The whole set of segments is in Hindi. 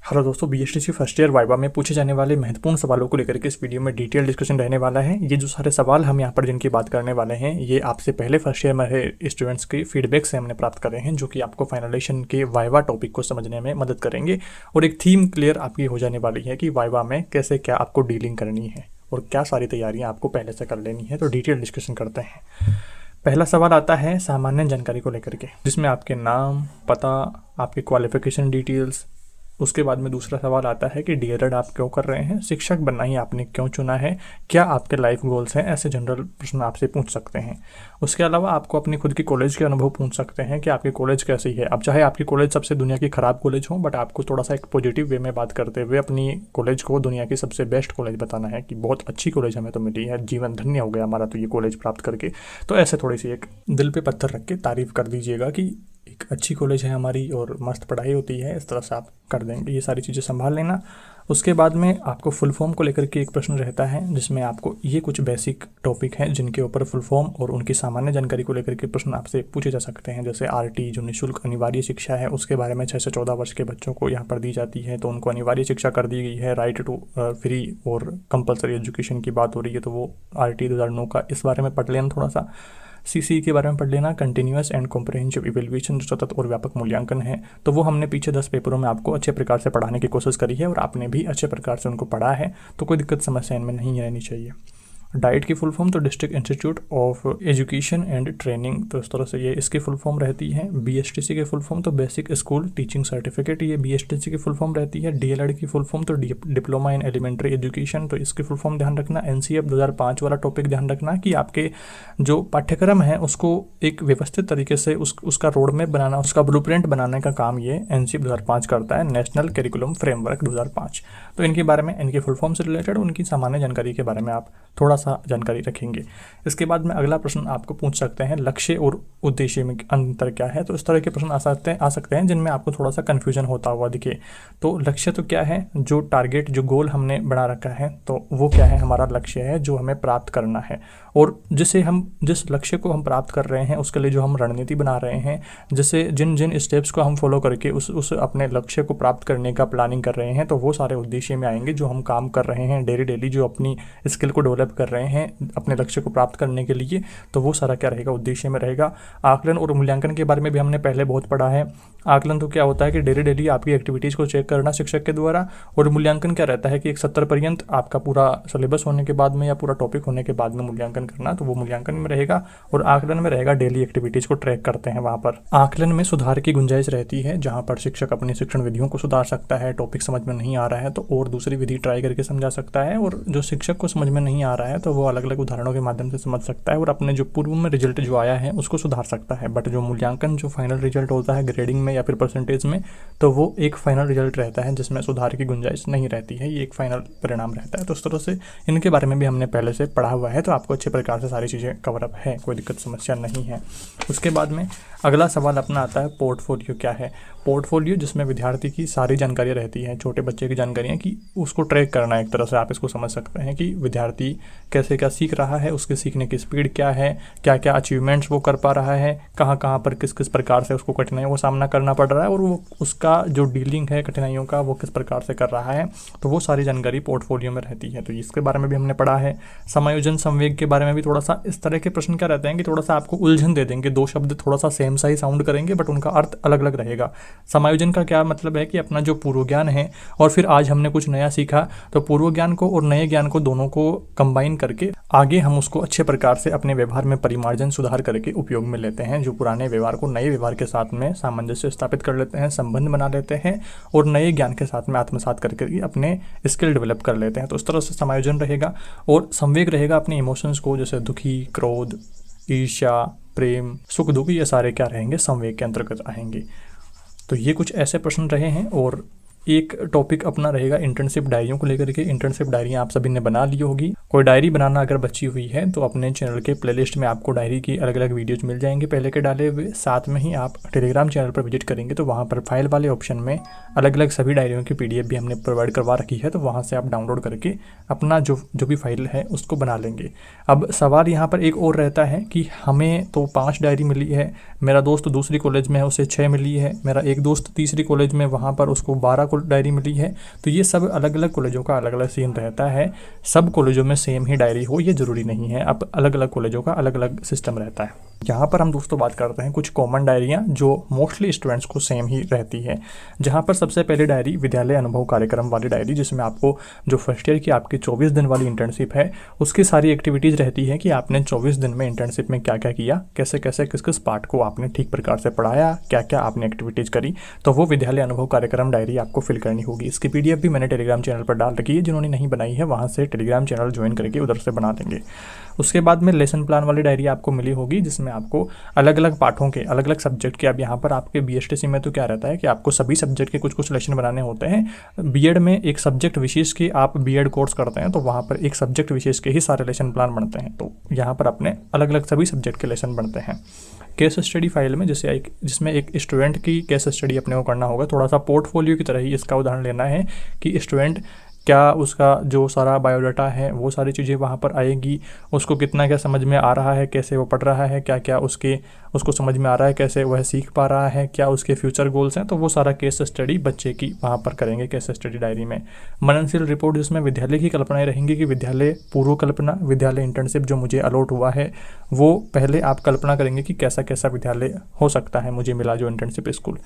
हेलो दोस्तों, बीएसटीसी फर्स्ट ईयर वाइवा में पूछे जाने वाले महत्वपूर्ण सवालों को लेकर के इस वीडियो में डिटेल डिस्कशन रहने वाला है। ये जो सारे सवाल हम यहाँ पर जिनकी बात करने वाले हैं, ये आपसे पहले फर्स्ट ईयर में रहे स्टूडेंट्स के फीडबैक से हमने प्राप्त करे हैं, जो कि आपको फाइनलाइजेशन के वाइवा टॉपिक को समझने में मदद करेंगे और एक थीम क्लियर आपकी हो जाने वाली है कि वाइवा में कैसे क्या आपको डीलिंग करनी है और क्या सारी तैयारियाँ आपको पहले से कर लेनी है। तो डिटेल डिस्कशन करते हैं। पहला सवाल आता है सामान्य जानकारी को लेकर के, जिसमें आपके नाम, पता, आपके क्वालिफिकेशन डिटेल्स। उसके बाद में दूसरा सवाल आता है कि डीएलएड आप क्यों कर रहे हैं, शिक्षक बनना ही आपने क्यों चुना है, क्या आपके लाइफ गोल्स हैं। ऐसे जनरल प्रश्न आपसे पूछ सकते हैं। उसके अलावा आपको अपनी खुद की कॉलेज के अनुभव पूछ सकते हैं कि आपकी कॉलेज कैसी है। अब चाहे आपकी कॉलेज सबसे दुनिया की ख़राब कॉलेज हो, बट आपको थोड़ा सा एक पॉजिटिव वे में बात करते हुए अपनी कॉलेज को दुनिया की सबसे बेस्ट कॉलेज बताना है कि बहुत अच्छी कॉलेज हमें तो मिली है, जीवन धन्य हो गया हमारा तो ये कॉलेज प्राप्त करके। तो ऐसे थोड़ी सी एक दिल पे पत्थर रख के तारीफ़ कर दीजिएगा कि एक अच्छी कॉलेज है हमारी और मस्त पढ़ाई होती है। इस तरह से आप कर देंगे, ये सारी चीज़ें संभाल लेना। उसके बाद में आपको फुल फॉर्म को लेकर के एक प्रश्न रहता है, जिसमें आपको ये कुछ बेसिक टॉपिक हैं जिनके ऊपर फुल फॉर्म और उनकी सामान्य जानकारी को लेकर के प्रश्न आपसे पूछे जा सकते हैं। जैसे आरटी जो निःशुल्क अनिवार्य शिक्षा है, उसके बारे में 6 से 14 वर्ष के बच्चों को यहाँ पर दी जाती है, तो उनको अनिवार्य शिक्षा कर दी गई है। राइट टू फ्री और कंपलसरी एजुकेशन की बात हो रही है, तो वो आरटी 2009 का इस बारे में पढ़ लेना थोड़ा सा। सीसी के बारे में पढ़ लेना, कंटिन्यूअस एंड कॉम्प्रिहेंसिव इवैल्यूएशन, जो सतत और व्यापक मूल्यांकन है। तो वो हमने पीछे 10 पेपरों में आपको अच्छे प्रकार से पढ़ाने की कोशिश करी है और आपने भी अच्छे प्रकार से उनको पढ़ा है, तो कोई दिक्कत समस्या इनमें नहीं रहनी चाहिए। डाइट की फुल फॉर्म तो district institute of education and training, तो इस तरह से ये इसकी फुल फॉर्म रहती है। बीएसटीसी की फुल फॉर्म तो बेसिक स्कूल टीचिंग सर्टिफिकेट, ये बीएसटीसी की फुल फॉर्म रहती है। डीएलएड की फुल फॉर्म तो डिप्लोमा इन एलिमेंट्री एजुकेशन, तो इसकी फुल फॉर्म ध्यान रखना। एनसीएफ 2005 वाला टॉपिक ध्यान रखना कि आपके जो पाठ्यक्रम है उसको एक व्यवस्थित तरीके से उसका रोड मैप बनाना, उसका ब्लूप्रिंट बनाने का काम ये एनसीएफ 2005 करता है, नेशनल करिकुलम फ्रेमवर्क 2005। तो इनके बारे में, इनके फुल फॉर्म से रिलेटेड उनकी सामान्य जानकारी के बारे में आप थोड़ा सा जानकारी रखेंगे। इसके बाद में अगला प्रश्न आपको पूछ सकते हैं, लक्ष्य और उद्देश्य में अंतर क्या है। तो इस तरह के प्रश्न आ सकते हैं जिनमें आपको थोड़ा सा कन्फ्यूजन होता हुआ दिखे। तो लक्ष्य तो क्या है, जो टारगेट, जो गोल हमने बना रखा है, तो वो क्या है, हमारा लक्ष्य है जो हमें प्राप्त करना है, और जिस लक्ष्य को हम प्राप्त कर रहे हैं उसके लिए जो हम रणनीति बना रहे हैं, जैसे जिन जिन स्टेप्स को हम फॉलो करके उस अपने लक्ष्य को प्राप्त करने का प्लानिंग कर रहे हैं, तो वो सारे उद्देश्य में आएंगे। जो हम काम कर रहे हैं डेली जो अपनी स्किल को डेवलप कर रहे हैं अपने लक्ष्य को प्राप्त करने के लिए, तो वो सारा क्या रहेगा, उद्देश्य में रहेगा। आकलन और मूल्यांकन के बारे में भी हमने पहले बहुत पढ़ा है। आकलन तो क्या होता है कि डेली आपकी एक्टिविटीज़ को चेक करना शिक्षक के द्वारा, और मूल्यांकन क्या रहता है कि एक 70 पर्यंत आपका पूरा सिलेबस होने के बाद में या पूरा टॉपिक होने के बाद में मूल्यांकन करना, तो वो मूल्यांकन में रहेगा। और आकलन में रहेगा डेली एक्टिविटीज़ को ट्रैक करते हैं वहाँ पर। आकलन में सुधार की गुंजाइश रहती है, जहाँ पर शिक्षक अपनी शिक्षण विधियों को सुधार सकता है। टॉपिक समझ में नहीं आ रहा है तो और दूसरी विधि ट्राई करके समझा सकता है, और जो शिक्षक को समझ में नहीं आ रहा है तो वो अलग अलग उदाहरणों के माध्यम से समझ सकता है और अपने जो पूर्व में रिजल्ट जो आया है उसको सुधार सकता है। बट जो मूल्यांकन, जो फाइनल रिजल्ट होता है ग्रेडिंग में या फिर परसेंटेज में, तो वो एक फाइनल रिजल्ट रहता है जिसमें सुधार की गुंजाइश नहीं रहती है, ये एक फाइनल परिणाम रहता है। तो इस तरह से इनके बारे में भी हमने पहले से पढ़ा हुआ है, तो आपको अच्छे प्रकार से सारी चीज़ें कवर अप है, कोई दिक्कत समस्या नहीं है। उसके बाद में अगला सवाल अपना आता है, पोर्टफोलियो क्या है। पोर्टफोलियो जिसमें विद्यार्थी की सारी जानकारियाँ रहती हैं, छोटे बच्चे की जानकारियाँ, कि उसको ट्रैक करना। एक तरह से आप इसको समझ सकते हैं कि विद्यार्थी कैसे क्या सीख रहा है, उसके सीखने की स्पीड क्या है, क्या क्या अचीवमेंट्स वो कर पा रहा है, कहाँ कहाँ पर किस किस प्रकार से उसको कठिनाइयों का सामना करना पड़ रहा है, और वो उसका जो डीलिंग है कठिनाइयों का वो किस प्रकार से कर रहा है, तो वो सारी जानकारी पोर्टफोलियो में रहती है। तो इसके बारे में भी हमने पढ़ा है। समायोजन संवेग के बारे में भी थोड़ा सा इस तरह के प्रश्न क्या रहते हैं कि थोड़ा सा आपको उलझन दे देंगे, दो शब्द थोड़ा सा सेम सा ही साउंड करेंगे बट उनका अर्थ अलग अलग रहेगा। समायोजन का क्या मतलब है कि अपना जो पूर्व ज्ञान है और फिर आज हमने कुछ नया सीखा, तो पूर्व ज्ञान को और नए ज्ञान को दोनों को कंबाइन करके आगे हम उसको अच्छे प्रकार से अपने व्यवहार में परिमार्जन सुधार करके उपयोग में लेते हैं। जो पुराने व्यवहार को नए व्यवहार के साथ में सामंजस्य स्थापित कर लेते हैं, संबंध बना लेते हैं और नए ज्ञान के साथ में आत्मसात करके अपने स्किल डेवलप कर लेते हैं। तो इस तरह से समायोजन रहेगा। और संवेग रहेगा अपने इमोशंस को, जैसे दुखी, क्रोध, ईर्ष्या, प्रेम, सुख दुख, ये सारे क्या रहेंगे, संवेग के अंतर्गत आएंगे। तो ये कुछ ऐसे प्रश्न रहे हैं। और एक टॉपिक अपना रहेगा इंटर्नशिप डायरियों को लेकर के। इंटर्नशिप डायरियाँ आप सभी ने बना ली होगी। कोई डायरी बनाना अगर बची हुई है तो अपने चैनल के प्लेलिस्ट में आपको डायरी की अलग अलग वीडियोज मिल जाएंगे पहले के डाले हुए। साथ में ही आप टेलीग्राम चैनल पर विजिट करेंगे तो वहाँ पर फाइल वाले ऑप्शन में अलग अलग सभी डायरियों की PDF भी हमने प्रोवाइड करवा रखी है, तो वहाँ से आप डाउनलोड करके अपना जो भी फाइल है उसको बना लेंगे। अब सवाल यहाँ पर एक और रहता है कि हमें तो 5 डायरी मिली है, मेरा दोस्त दूसरी कॉलेज में है उसे 6 मिली है, मेरा एक दोस्त तीसरी कॉलेज में वहाँ पर उसको 12 डायरी मिली है। तो ये सब अलग अलग कॉलेजों का अलग अलग सीन रहता है। सब कॉलेजों में सेम ही डायरी हो ये ज़रूरी नहीं है, अब अलग अलग कॉलेजों का अलग अलग सिस्टम रहता है। यहाँ पर हम दोस्तों बात करते हैं कुछ कॉमन डायरियाँ जो मोस्टली स्टूडेंट्स को सेम ही रहती है। जहाँ पर सबसे पहले डायरी विद्यालय अनुभव कार्यक्रम वाली डायरी, जिसमें आपको जो फर्स्ट ईयर की आपकी 24 दिन वाली इंटर्नशिप है उसकी सारी एक्टिविटीज़ रहती है कि आपने 24 दिन में इंटर्नशिप में क्या क्या किया, कैसे कैसे किस किस पार्ट को आपने ठीक प्रकार से पढ़ाया, क्या क्या आपने एक्टिविटीज़ करी। तो वो विद्यालय अनुभव कार्यक्रम डायरी आपको फिल करनी होगी। इसकी PDF भी मैंने टेलीग्राम चैनल पर डाल रखी है, जिन्होंने नहीं बनाई है वहाँ से टेलीग्राम चैनल ज्वाइन करके उधर से बना देंगे। उसके बाद में लेसन प्लान वाली डायरी आपको मिली होगी, जिसमें आपको अलग अलग पाठों के अलग अलग सब्जेक्ट के, अब यहाँ पर आपके BSTC में तो क्या रहता है कि आपको सभी सब्जेक्ट के कुछ कुछ लेसन बनाने होते हैं। बीएड में एक सब्जेक्ट विशेष के आप बीएड कोर्स करते हैं तो वहाँ पर एक सब्जेक्ट विशेष के ही सारे लेसन प्लान बनते हैं। तो यहाँ पर अपने अलग अलग सभी सब्जेक्ट के लेसन बनते हैं। केस स्टडी फाइल में जिसमें एक स्टूडेंट की केस स्टडी अपने को करना होगा, थोड़ा सा पोर्टफोलियो की तरह ही इसका उदाहरण लेना है कि स्टूडेंट क्या उसका जो सारा बायोडाटा है वो सारी चीज़ें वहाँ पर आएगी, उसको कितना क्या समझ में आ रहा है, कैसे वो पढ़ रहा है, क्या क्या उसको समझ में आ रहा है, कैसे वह सीख पा रहा है, क्या उसके फ्यूचर गोल्स हैं। तो वो सारा केस स्टडी बच्चे की वहाँ पर करेंगे केस स्टडी डायरी में। मननशील रिपोर्ट जिसमें विद्यालय की कल्पनाएं रहेंगी कि विद्यालय पूर्व कल्पना, विद्यालय इंटर्नशिप जो मुझे अलॉट हुआ है वो पहले आप कल्पना करेंगे कि कैसा कैसा विद्यालय हो सकता है मुझे मिला जो इंटर्नशिप स्कूल।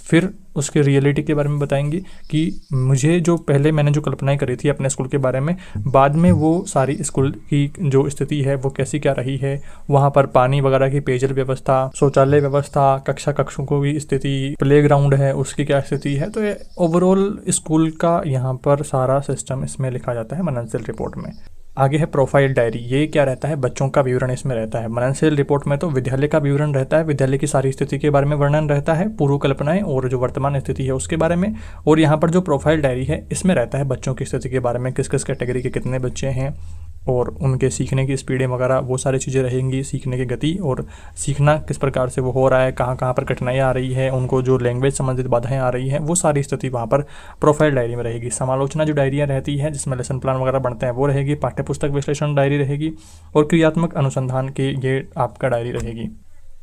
फिर उसके रियलिटी के बारे में बताएंगे कि मुझे जो पहले मैंने जो कल्पनाएं करी थी अपने स्कूल के बारे में, बाद में वो सारी स्कूल की जो स्थिति है वो कैसी क्या रही है, वहाँ पर पानी वगैरह की पेयजल व्यवस्था, शौचालय व्यवस्था, कक्षों को भी स्थिति, प्लेग्राउंड है उसकी क्या स्थिति है। तो ये ओवरऑल स्कूल का यहाँ पर सारा सिस्टम इसमें लिखा जाता है मननशील रिपोर्ट में। आगे है प्रोफाइल डायरी। ये क्या रहता है, बच्चों का विवरण इसमें रहता है। मननशील रिपोर्ट में तो विद्यालय का विवरण रहता है, विद्यालय की सारी स्थिति के बारे में वर्णन रहता है, पूर्व कल्पनाएं और जो वर्तमान स्थिति है उसके बारे में। और यहाँ पर जो प्रोफाइल डायरी है इसमें रहता है बच्चों की स्थिति के बारे में, किस किस कैटेगरी के कितने बच्चे हैं और उनके सीखने की स्पीडें वगैरह वो सारी चीज़ें रहेंगी, सीखने की गति और सीखना किस प्रकार से वो हो रहा है, कहाँ कहाँ पर कठिनाइयाँ आ रही है, उनको जो लैंग्वेज संबंधित बाधाएं आ रही हैं, वो सारी स्थिति वहाँ पर प्रोफाइल डायरी में रहेगी। समालोचना जो डायरियाँ रहती है जिसमें लेसन प्लान वगैरह बनते हैं वो रहेगी। पाठ्यपुस्तक विश्लेषण डायरी रहेगी और क्रियात्मक अनुसंधान की ये आपका डायरी रहेगी।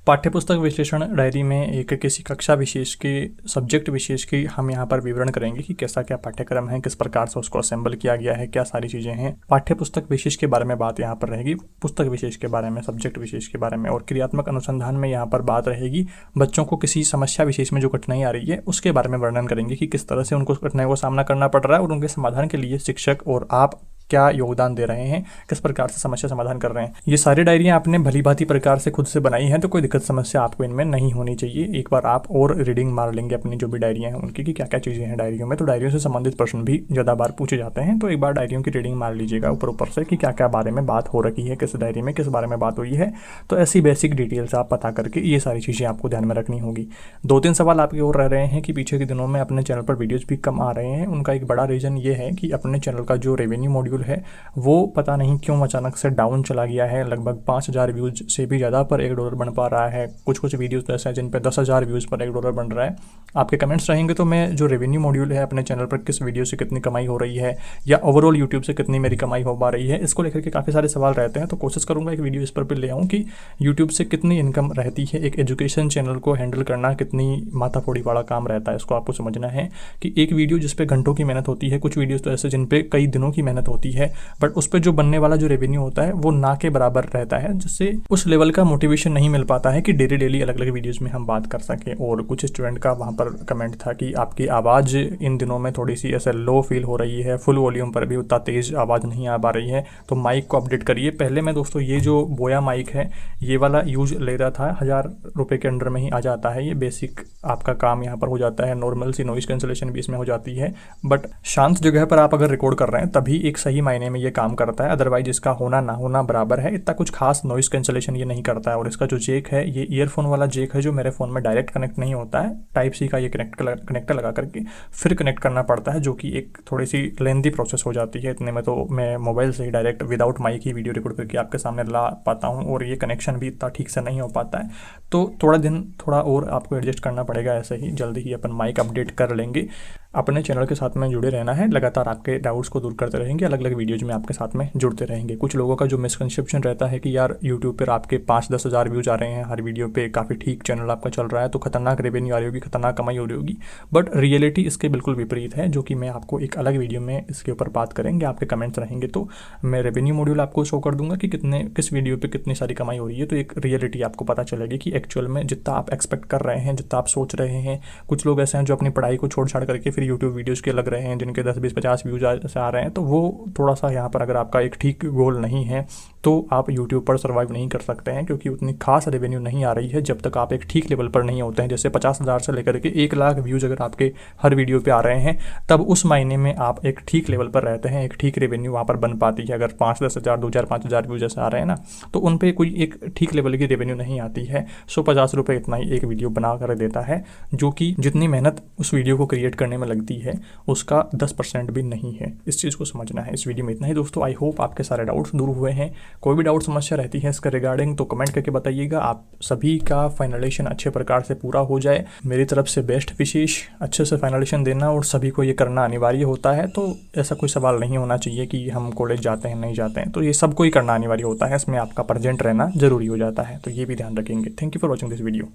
पाठ्यपुस्तक विश्लेषण डायरी में एक किसी कक्षा विशेष के सब्जेक्ट विशेष की हम यहाँ पर विवरण करेंगे कि कैसा क्या पाठ्यक्रम है, किस प्रकार से उसको असेंबल किया गया है, क्या सारी चीज़ें हैं। पाठ्यपुस्तक विशेष के बारे में बात यहाँ पर रहेगी, पुस्तक विशेष के बारे में, सब्जेक्ट विशेष के बारे में। और क्रियात्मक अनुसंधान में यहाँ पर बात रहेगी बच्चों को किसी समस्या विशेष में जो कठिनाई आ रही है उसके बारे में वर्णन करेंगे कि किस तरह से उनको कठिनाई को सामना करना पड़ रहा है और उनके समाधान के लिए शिक्षक और आप क्या योगदान दे रहे हैं, किस प्रकार से समस्या समाधान कर रहे हैं। ये सारी डायरियाँ आपने भली भांति प्रकार से खुद से बनाई हैं तो कोई दिक्कत समस्या आपको इनमें नहीं होनी चाहिए। एक बार आप और रीडिंग मार लेंगे अपनी जो भी डायरियाँ हैं उनकी कि क्या क्या चीज़ें हैं डायरियों में। तो डायरियों से संबंधित प्रश्न भी ज़्यादा बार पूछे जाते हैं, तो एक बार डायरियों की रीडिंग मार लीजिएगा ऊपर से कि क्या क्या बारे में बात हो रखी है, किस डायरी में किस बारे में बात हुई है। तो ऐसी बेसिक डिटेल्स आप पता करके ये सारी चीज़ें आपको ध्यान में रखनी होगी। 2-3 सवाल आपके और रह रहे हैं कि पीछे के दिनों में अपने चैनल पर वीडियोज़ भी कम आ रहे हैं। उनका एक बड़ा रीज़न ये है कि अपने चैनल का जो रेवेन्यू मॉड्यूल है वो पता नहीं क्यों अचानक से डाउन चला गया है। लगभग 5000 व्यूज़ से भी ज़्यादा पर $1 बन पा रहा है। कुछ वीडियोस तो ऐसे हैं जिन पे 10,000 व्यूज़ पर $1 बन रहा है। आपके कमेंट्स रहेंगे तो मैं जो रेवेन्यू मॉड्यूल है अपने चैनल पर किस वीडियो से कितनी कमाई हो रही है या ओवरऑल यूट्यूब से कितनी मेरी कमाई हो पा रही है, इसको लेकर के काफ़ी सारे सवाल रहते हैं। तो कोशिश करूँगा एक वीडियो इस पर भी ले आऊँ कि यूट्यूब से कितनी इनकम रहती है। एक एजुकेशन चैनल को हैंडल करना कितनी माथाफोड़ी वाला काम रहता है, इसको आपको समझना है कि एक वीडियो जिस पे घंटों की मेहनत होती है, कुछ वीडियोस तो ऐसे जिन पे कई दिनों की मेहनत होती है, बट उस पर जो बनने वाला जो रेवेन्यू होता है वो ना के बराबर रहता है, जिससे उस लेवल का मोटिवेशन नहीं मिल पाता है कि डेली अलग अलग वीडियोस में हम बात कर सकें। और कुछ स्टूडेंट का वहाँ पर कमेंट था कि आपकी आवाज़ इन दिनों में थोड़ी सी ऐसे लो फील हो रही है, फुल वॉल्यूम पर भी उतना तेज़ आवाज़ नहीं आ पा रही है, तो माइक को अपडेट करिए। पहले मैं दोस्तों ये जो बोया माइक है ये वाला यूज ले रहा था, 1000 रुपये के अंडर में ही आ जाता है। ये बेसिक आपका काम यहाँ पर हो जाता है, नॉर्मल सी नॉइस कैंसलेशन भी इसमें हो जाती है। बट शांत जगह पर आप अगर रिकॉर्ड कर रहे हैं तभी एक सही मायने में ये काम करता है, अदरवाइज इसका होना ना होना बराबर है। इतना कुछ खास नॉइस कैंसलेशन ये नहीं करता है। और इसका जो जेक है ये ईयरफोन वाला जेक है जो मेरे फ़ोन में डायरेक्ट कनेक्ट नहीं होता है, टाइप सी का ये कनेक्टर लगा करके फिर कनेक्ट करना पड़ता है, जो कि एक थोड़ी सी लेंथी प्रोसेस हो जाती है। इतने में तो मैं मोबाइल से ही डायरेक्ट विदाउट माइक ही वीडियो रिकॉर्ड करके आपके सामने ला पाता हूँ और ये कनेक्शन भी इतना ठीक से नहीं हो पाता है। तो थोड़ा और आपको एडजस्ट करना पड़ेगा। ऐसे ही जल्दी ही अपन माइक अपडेट कर लेंगे। अपने चैनल के साथ में जुड़े रहना है, लगातार आपके डाउट्स को दूर करते रहेंगे, अलग अलग वीडियोज में आपके साथ में जुड़ते रहेंगे। कुछ लोगों का जो मिसकंसेप्शन रहता है कि यार यूट्यूब पर आपके 5-10 हज़ार व्यूज़ आ रहे हैं हर वीडियो पे, काफ़ी ठीक चैनल आपका चल रहा है तो खतरनाक रेवेन्यू आ रही होगी, खतरनाक कमाई हो रही होगी। बट रियलिटी इसके बिल्कुल विपरीत है, जो कि मैं आपको एक अलग वीडियो में इसके ऊपर बात करेंगे। आपके कमेंट्स रहेंगे तो मैं रेवेन्यू मॉड्यूल आपको शो कर दूंगा कि किस वीडियो पे कितनी सारी कमाई हो रही है, तो एक रियलिटी आपको पता चलेगी कि एक्चुअल में जितना आप एक्सपेक्ट कर रहे हैं, जितना आप सोच रहे हैं। कुछ लोग ऐसे हैं जो अपनी पढ़ाई को छोड़ छाड़ करके फिर यूट्यूब वीडियोज़ के लग रहे हैं, जिनके 10-20-50 व्यूज़ आ रहे हैं, तो वो थोड़ा सा यहाँ पर अगर आपका एक ठीक गोल नहीं है तो आप यूट्यूब पर सर्वाइव नहीं कर सकते हैं, क्योंकि उतनी खास रेवेन्यू नहीं आ रही है जब तक आप एक ठीक लेवल पर नहीं होते हैं। जैसे 50,000 से लेकर के 1 लाख व्यूज़ अगर आपके हर वीडियो पे आ रहे हैं, तब उस महीने में आप एक ठीक लेवल पर रहते हैं, एक ठीक रेवेन्यू वहाँ पर बन पाती है। अगर 5-10 हज़ार, 2,000-5,000 व्यूज़ जैसे आ रहे हैं ना, तो उन पर कोई एक ठीक लेवल की रेवेन्यू नहीं आती है। 150 रुपये इतना ही एक वीडियो बना कर देता है, जो कि जितनी मेहनत उस वीडियो को क्रिएट करने में लगती है उसका 10% भी नहीं है। इस चीज़ को समझना है। इस वीडियो में इतना ही दोस्तों। आई होप आपके सारे डाउट्स दूर हुए हैं। कोई भी डाउट समस्या रहती है इसका रिगार्डिंग तो कमेंट करके बताइएगा। आप सभी का फाइनलेशन अच्छे प्रकार से पूरा हो जाए, मेरी तरफ से बेस्ट विशेष। अच्छे से फाइनलेशन देना और सभी को ये करना अनिवार्य होता है, तो ऐसा कोई सवाल नहीं होना चाहिए कि हम कॉलेज जाते हैं नहीं जाते हैं, तो ये सबको ही करना अनिवार्य होता है। इसमें आपका प्रेजेंट रहना जरूरी हो जाता है, तो ये भी ध्यान रखेंगे। Thank you for watching this video.